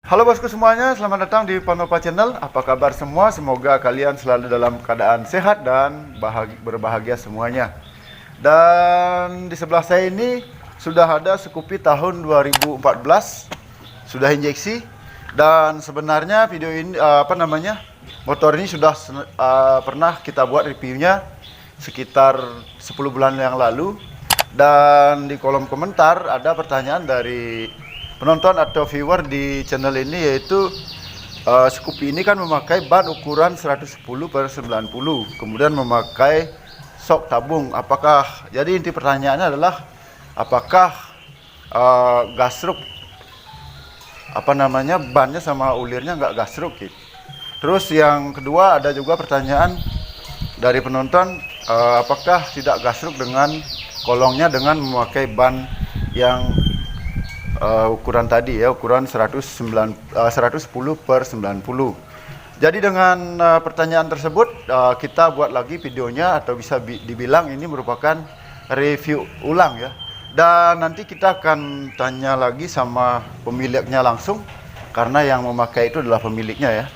Halo bosku semuanya, selamat datang di Panopa Channel. Apa kabar semua? Semoga kalian selalu dalam keadaan sehat dan berbahagia semuanya. Dan di sebelah saya ini sudah ada Scoopy tahun 2014, sudah injeksi. Dan sebenarnya video ini motor ini sudah pernah kita buat reviewnya sekitar 10 bulan yang lalu. Dan di kolom komentar ada pertanyaan dari penonton atau viewer di channel ini, yaitu Scoopy ini kan memakai ban ukuran 110/90, kemudian memakai sok tabung. Jadi inti pertanyaannya adalah apakah gasruk bannya sama ulirnya nggak gasruk gitu. Terus yang kedua ada juga pertanyaan dari penonton, apakah tidak gasruk dengan kolongnya dengan memakai ban yang ukuran tadi ya, ukuran 110/90. Jadi dengan pertanyaan tersebut kita buat lagi videonya, atau bisa dibilang ini merupakan review ulang ya. Dan nanti kita akan tanya lagi sama pemiliknya langsung, karena yang memakai itu adalah pemiliknya ya.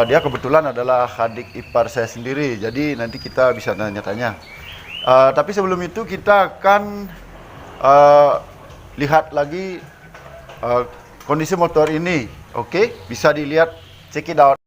Dia kebetulan adalah adik ipar saya sendiri, jadi nanti kita bisa tanya-tanya. Tapi sebelum itu kita akan lihat lagi kondisi motor ini. Oke, bisa dilihat, check it out.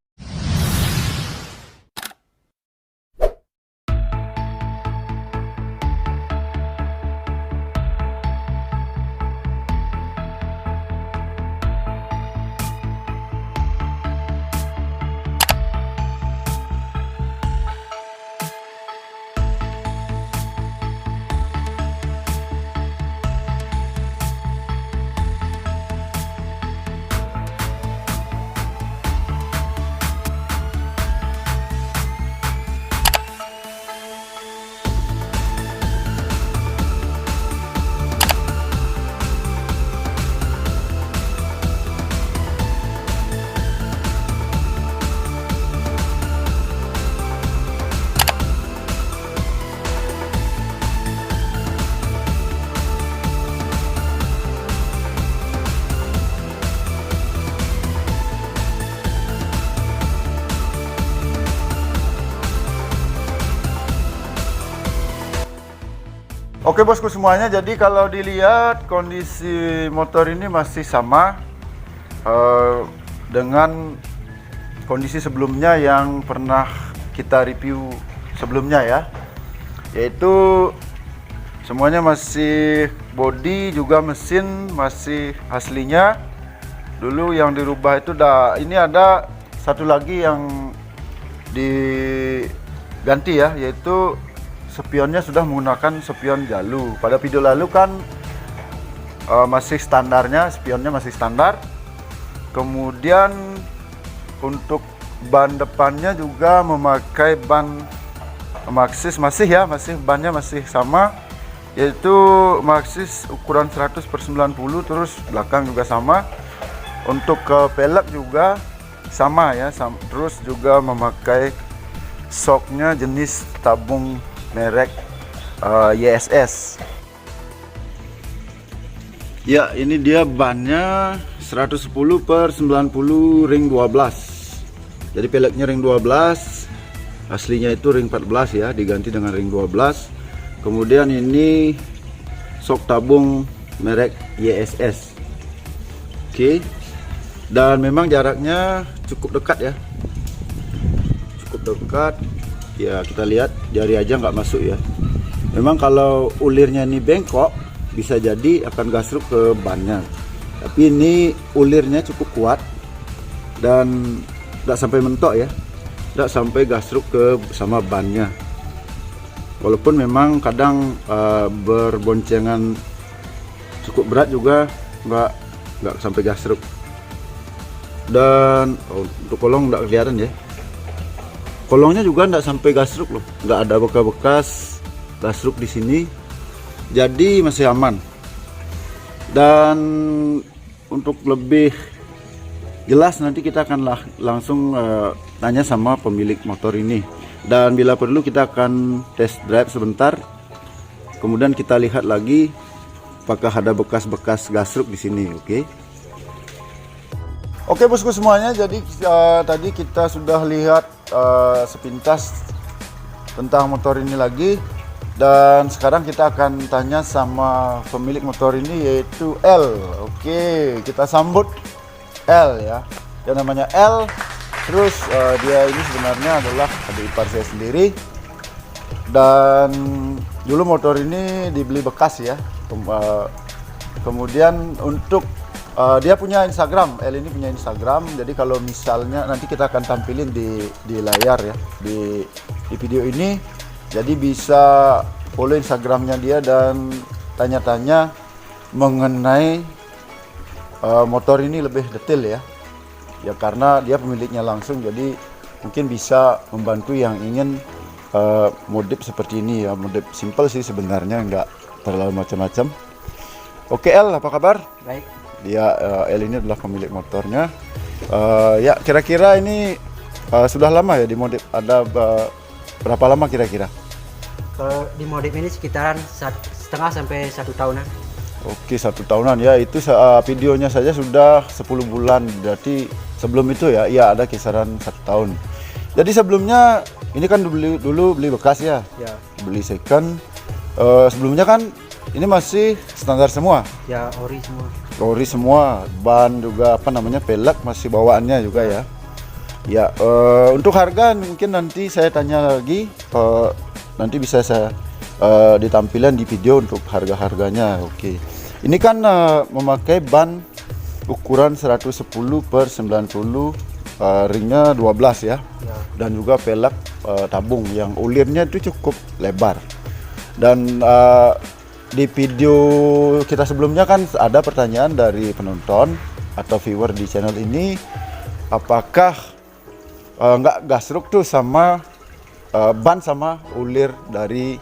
Oke bosku semuanya, jadi kalau dilihat kondisi motor ini masih sama dengan kondisi sebelumnya yang pernah kita review sebelumnya ya, yaitu semuanya masih body juga mesin masih aslinya. Dulu yang dirubah itu ini ada satu lagi yang diganti ya, yaitu spionnya sudah menggunakan spion Jalu. Pada video lalu kan masih standarnya, spionnya masih standar. Kemudian untuk ban depannya juga memakai ban Maxxis bannya masih sama, yaitu Maxxis ukuran 100/90, terus belakang juga sama. Untuk ke pelek juga sama ya, terus juga memakai shocknya jenis tabung merek YSS. Ya, ini dia bannya 110/90 ring 12. Jadi peleknya ring 12, aslinya itu ring 14 ya, diganti dengan ring 12. Kemudian ini sok tabung merek YSS. Oke. Dan memang jaraknya cukup dekat ya. Cukup dekat. Ya kita lihat jari aja nggak masuk ya. Memang kalau ulirnya ini bengkok bisa jadi akan gasruk ke bannya, tapi ini ulirnya cukup kuat dan nggak sampai mentok ya, nggak sampai gasruk ke sama bannya. Walaupun memang kadang berboncengan cukup berat juga nggak sampai gasruk. Dan untuk kolong nggak kelihatan ya. Kolongnya juga nggak sampai gasruk loh, nggak ada bekas-bekas gasruk di sini, jadi masih aman. Dan untuk lebih jelas nanti kita akan langsung tanya sama pemilik motor ini, dan bila perlu kita akan test drive sebentar, kemudian kita lihat lagi apakah ada bekas-bekas gasruk di sini. Oke. Oke bosku semuanya, jadi tadi kita sudah lihat sepintas tentang motor ini lagi, dan sekarang kita akan tanya sama pemilik motor ini yaitu L. Oke, kita sambut L ya. Dia namanya L. Terus dia ini sebenarnya adalah adik ipar saya sendiri, dan dulu motor ini dibeli bekas ya. Kemudian untuk dia punya Instagram, L ini punya Instagram. Jadi kalau misalnya nanti kita akan tampilin di layar ya, di video ini. Jadi bisa follow Instagramnya dia dan tanya-tanya mengenai motor ini lebih detail ya. Ya karena dia pemiliknya langsung, jadi mungkin bisa membantu yang ingin modif seperti ini ya. Modif simple sih sebenarnya, nggak terlalu macam-macam. Oke L, apa kabar? Baik. Dia L ini adalah pemilik motornya. Ya kira-kira ini sudah lama ya dimodif. Ada berapa lama kira-kira? Kalau di modif ini sekitaran 1,5 sampai 1 tahunan. Oke, 1 tahunan ya. Itu videonya saja sudah 10 bulan. Berarti sebelum itu ya, iya ada kisaran 1 tahun. Jadi sebelumnya ini kan dulu beli bekas ya. Ya. Beli second. Sebelumnya kan ini masih standar semua. Ya, ori semua. Ori semua, ban juga apa namanya, pelek masih bawaannya juga ya. Ya, untuk harga mungkin nanti saya tanya lagi, nanti bisa saya ditampilan di video untuk harga-harganya. Oke. Ini kan memakai ban ukuran 110/90, ringnya 12 ya. Ya. Dan juga pelek tabung yang ulirnya itu cukup lebar. Dan di video kita sebelumnya kan ada pertanyaan dari penonton atau viewer di channel ini, apakah nggak gasruk tuh sama ban sama ulir dari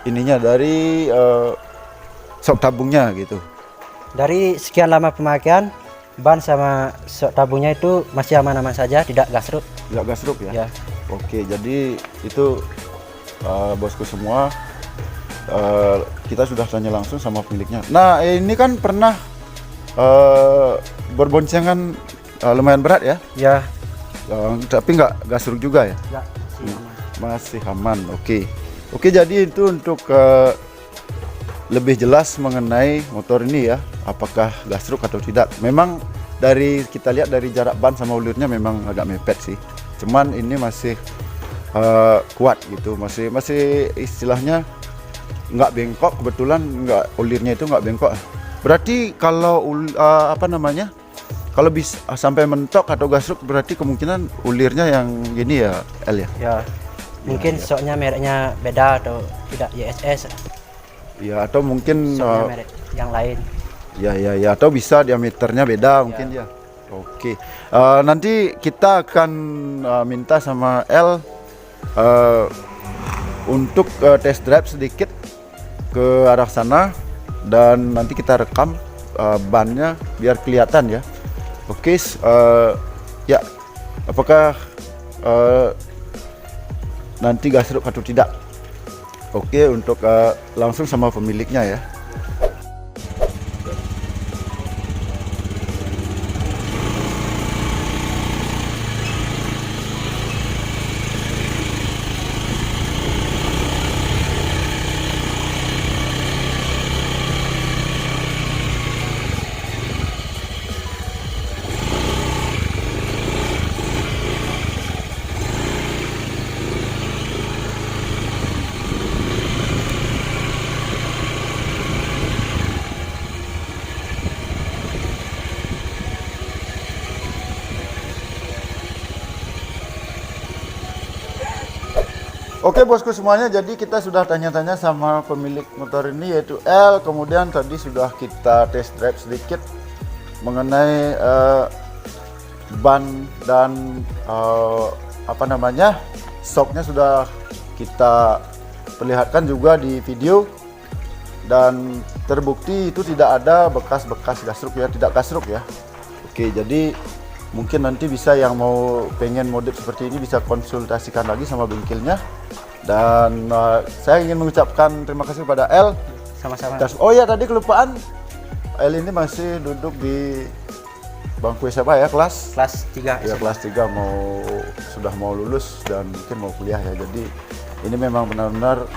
ininya, dari sok tabungnya gitu. Dari sekian lama pemakaian, ban sama sok tabungnya itu masih aman-aman saja, tidak gasruk. Nggak gasruk ya? Ya. Oke, jadi itu bosku semua, kita sudah tanya langsung sama pemiliknya. Nah ini kan pernah berboncengan lumayan berat ya? Ya. Tapi nggak gasruk juga ya? Enggak, masih aman. Masih aman. Oke, jadi itu untuk lebih jelas mengenai motor ini ya, apakah gasruk atau tidak. Memang dari kita lihat dari jarak ban sama ulirnya memang agak mepet sih, cuman ini masih kuat gitu, masih istilahnya nggak bengkok. Kebetulan nggak, ulirnya itu nggak bengkok. Berarti kalau apa namanya, kalau bisa sampai mentok atau gasruk, berarti kemungkinan ulirnya yang gini ya L ya? Ya. Mungkin ya. soknya mereknya beda atau tidak YSS. Ya, atau mungkin Soknya merek yang lain. ya, atau bisa diameternya beda mungkin ya. Oke. Nanti kita akan minta sama L untuk test drive sedikit ke arah sana, dan nanti kita rekam bannya biar kelihatan ya. Oke, ya, apakah nanti gasruk atau tidak? Oke, untuk langsung sama pemiliknya ya. Oke bosku semuanya, jadi kita sudah tanya-tanya sama pemilik motor ini yaitu L. Kemudian tadi sudah kita test drive sedikit mengenai ban dan apa namanya, shocknya sudah kita perlihatkan juga di video, dan terbukti itu tidak ada bekas-bekas gasruk ya, tidak gasruk ya. Oke, jadi mungkin nanti bisa yang mau pengen modif seperti ini bisa konsultasikan lagi sama bengkelnya. Dan saya ingin mengucapkan terima kasih kepada L. Sama-sama. Oh ya, tadi kelupaan, L ini masih duduk di bangku SMA ya, kelas Kelas 3 ya, kelas 3 sudah mau lulus dan mungkin mau kuliah ya. Jadi ini memang benar-benar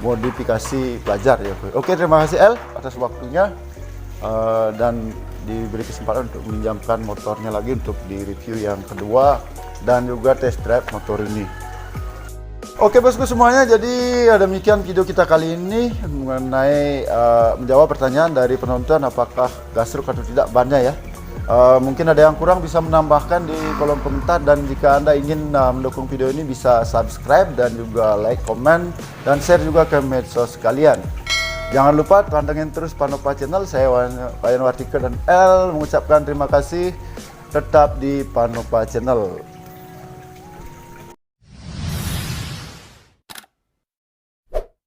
modifikasi pelajar ya. Oke, terima kasih El atas waktunya dan diberi kesempatan untuk meminjamkan motornya lagi untuk di review yang kedua dan juga test drive motor ini. Oke bosku semuanya, jadi demikian video kita kali ini mengenai menjawab pertanyaan dari penonton apakah gasruk atau tidak bannya ya. Mungkin ada yang kurang bisa menambahkan di kolom komentar, dan jika Anda ingin mendukung video ini bisa subscribe dan juga like, komen, dan share juga ke medsos kalian. Jangan lupa pantengin terus Panova Channel. Saya Wayan Wartika dan El mengucapkan terima kasih. Tetap di Panova Channel.